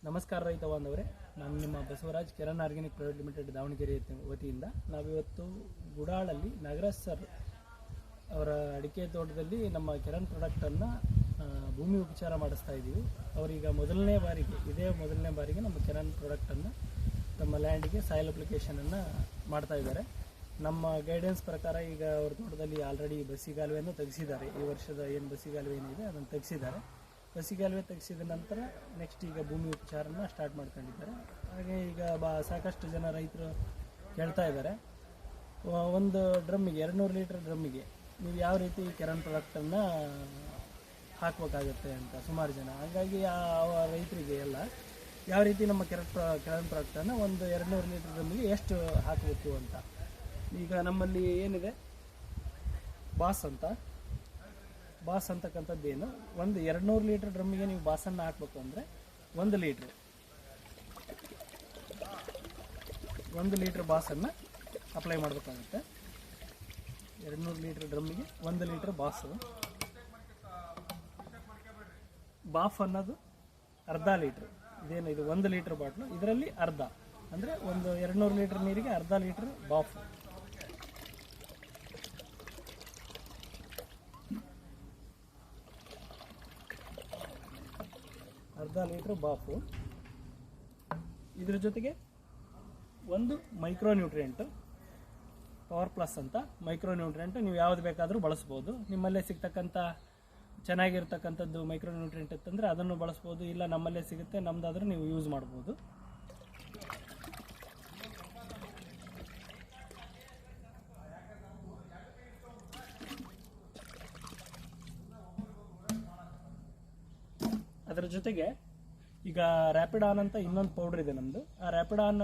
ನಮಸ್ಕಾರ ರೈತ ಬಾಂಧವರೇ, ನಾನು ನಿಮ್ಮ Basavaraj Keran organic private limited Davanagere ವತಿಯಿಂದ ನಾವಿವತ್ತು ಗುಡಾಳಲ್ಲಿ ನಾಗರಾಜ್ ಸರ್ ಅವರ ಅಡಿಕೆ ತೋಟದಲ್ಲಿ ನಮ್ಮ ಕೆರನ್ ಪ್ರಾಡಕ್ಟನ್ನು ಭೂಮಿ ಉಪಚಾರ ಮಾಡಿಸ್ತಾ ಇದ್ದೀವಿ. ಅವರೀಗ ಮೊದಲನೇ ಬಾರಿಗೆ ನಮ್ಮ ಕೆರನ್ ಪ್ರಾಡಕ್ಟನ್ನು ತಮ್ಮ ಲ್ಯಾಂಡಿಗೆ ಸಾಯಿಲ್ ಅಪ್ಲಿಕೇಶನನ್ನು ಮಾಡ್ತಾ ಇದ್ದಾರೆ. ನಮ್ಮ ಗೈಡೆನ್ಸ್ ಪ್ರಕಾರ ಈಗ ಅವ್ರ ತೋಟದಲ್ಲಿ ಆಲ್ರೆಡಿ ಬಸಿಗಾಲುವೆಯನ್ನು ತೆಗೆಸಿದ್ದಾರೆ. ಈ ವರ್ಷದ ಏನು ಬಸಿಗಾಲುವೆ ಏನಿದೆ ಅದನ್ನು ತೆಗೆಸಿದ್ದಾರೆ. ಬಸಿಗಾಲುವೆ ತೆಗೆಸಿದ ನಂತರ ನೆಕ್ಸ್ಟ್ ಈಗ ಭೂಮಿ ಉಪಚಾರನ ಸ್ಟಾರ್ಟ್ ಮಾಡ್ಕೊಂಡಿದ್ದಾರೆ. ಹಾಗೆ ಈಗ ಸಾಕಷ್ಟು ಜನ ರೈತರು ಕೇಳ್ತಾ ಇದ್ದಾರೆ, ಒಂದು ಡ್ರಮ್ಮಿಗೆ 200 ಲೀಟರ್ ಡ್ರಮ್ಮಿಗೆ ನೀವು ಯಾವ ರೀತಿ ಕೆರನ್ ಪ್ರಾಡಕ್ಟನ್ನು ಹಾಕಬೇಕಾಗುತ್ತೆ ಅಂತ ಸುಮಾರು ಜನ. ಹಾಗಾಗಿ ಆ ರೈತರಿಗೆ ಎಲ್ಲ ಯಾವ ರೀತಿ ನಮ್ಮ ಕೆರನ್ ಪ್ರಾಡಕ್ಟನ್ನು ಒಂದು 200 ಲೀಟರ್ ಡ್ರಮ್ಮಿಗೆ ಎಷ್ಟು ಹಾಕಬೇಕು ಅಂತ. ಈಗ ನಮ್ಮಲ್ಲಿ ಏನಿದೆ ಬಾಸ್ ಅಂತಕ್ಕಂಥದ್ದೇನು, ಒಂದು 200 ಲೀಟರ್ ಡ್ರಮ್ಮಿಗೆ ನೀವು ಬಾಸನ್ನು ಹಾಕಬೇಕು ಅಂದರೆ 1 ಲೀಟ್ರ್ ಬಾಸನ್ನು ಅಪ್ಲೈ ಮಾಡಬೇಕಾಗುತ್ತೆ. 200 ಲೀಟರ್ ಡ್ರಮ್ಮಿಗೆ 1 ಲೀಟ್ರ್ ಬಾಸು. ಬಾಫ್ ಅನ್ನೋದು ಅರ್ಧ ಲೀಟ್ರ್. ಇದೇನು ಇದು 1 ಲೀಟ್ರ್ ಬಾಟ್ಲು, ಇದರಲ್ಲಿ ಅರ್ಧ ಅಂದರೆ ಒಂದು 200 ಲೀಟರ್ ನೀರಿಗೆ ಅರ್ಧ ಲೀಟ್ರ್ ಬಾಫ್. ಅರ್ಧ ಲೀಟ್ರ್ ಬಾಫು. ಇದ್ರ ಜೊತೆಗೆ ಒಂದು ಮೈಕ್ರೋನ್ಯೂಟ್ರಿಯೆಂಟ್, ಪವರ್ ಪ್ಲಸ್ ಅಂತ ಮೈಕ್ರೋನ್ಯೂಟ್ರಿಯೆಂಟ್ ನೀವು ಯಾವ್ದು ಬೇಕಾದರೂ ಬಳಸ್ಬೋದು. ನಿಮ್ಮಲ್ಲೇ ಸಿಗ್ತಕ್ಕಂಥ ಚೆನ್ನಾಗಿರ್ತಕ್ಕಂಥದ್ದು ಮೈಕ್ರೋನ್ಯೂಟ್ರಿಯೆಂಟ್ ಇತ್ತಂದರೆ ಅದನ್ನು ಬಳಸ್ಬೋದು, ಇಲ್ಲ ನಮ್ಮಲ್ಲೇ ಸಿಗುತ್ತೆ ನಮ್ಮದಾದ್ರೂ ನೀವು ಯೂಸ್ ಮಾಡ್ಬೋದು. ಅದರ ಜೊತೆಗೆ ಈಗ ರ್ಯಾಪಿಡ್ ಆನ್ ಅಂತ ಇನ್ನೊಂದು ಪೌಡ್ರ್ ಇದೆ ನಮ್ಮದು. ಆ ರ್ಯಾಪಿಡ್ ಆನ್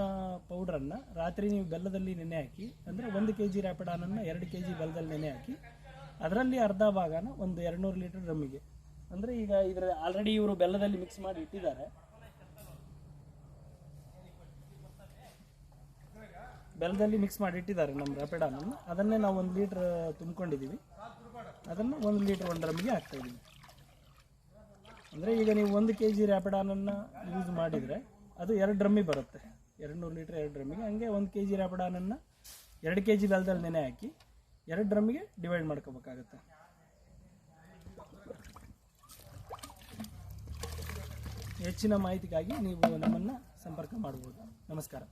ಪೌಡ್ರನ್ನು ರಾತ್ರಿ ನೀವು ಬೆಲ್ಲದಲ್ಲಿ ನೆನೆ ಹಾಕಿ, ಅಂದರೆ 1 kg ರ್ಯಾಪಿಡ್ ಆನನ್ನು 2 kg ಬೆಲ್ಲದಲ್ಲಿ ನೆನೆ ಹಾಕಿ ಅದರಲ್ಲಿ ಅರ್ಧ ಭಾಗನ ಒಂದು 200 ಲೀಟರ್ ಡ್ರಮ್ಮಿಗೆ, ಅಂದರೆ ಈಗ ಇದರ ಆಲ್ರೆಡಿ ಇವರು ಬೆಲ್ಲದಲ್ಲಿ ಮಿಕ್ಸ್ ಮಾಡಿ ಇಟ್ಟಿದ್ದಾರೆ. ಬೆಲ್ಲದಲ್ಲಿ ಮಿಕ್ಸ್ ಮಾಡಿ ಇಟ್ಟಿದ್ದಾರೆ ನಮ್ಮ ರ್ಯಾಪಿಡ್ ಆನನ್ನು. ಅದನ್ನೇ ನಾವು 1 ಲೀಟ್ರ್ ತುಂಬ್ಕೊಂಡಿದ್ದೀವಿ. ಅದನ್ನು 1 ಲೀಟ್ರ್ 1 ಡ್ರಮ್ಮಿಗೆ ಹಾಕ್ತಾಯಿದ್ದೀವಿ. ಅಂದರೆ ಈಗ ನೀವು 1 kg ರ್ಯಾಪಿಡ್ ಆನನ್ನು ಯೂಸ್ ಮಾಡಿದರೆ ಅದು 2 ಡ್ರಮ್ಮಿಗೆ ಬರುತ್ತೆ, 200 ಲೀಟ್ರ್ 2 ಡ್ರಮ್ಮಿಗೆ. ಹಂಗೆ 1 kg ರ್ಯಾಪಿಡ್ ಆನನ್ನು 2 kg ಬೆಲ್ಲದಲ್ಲಿ ನೆನೆ ಹಾಕಿ 2 ಡ್ರಮ್ಮಿಗೆ ಡಿವೈಡ್ ಮಾಡ್ಕೋಬೇಕಾಗತ್ತೆ. ಹೆಚ್ಚಿನ ಮಾಹಿತಿಗಾಗಿ ನೀವು ನಮ್ಮನ್ನು ಸಂಪರ್ಕ ಮಾಡ್ಬೋದು. ನಮಸ್ಕಾರ.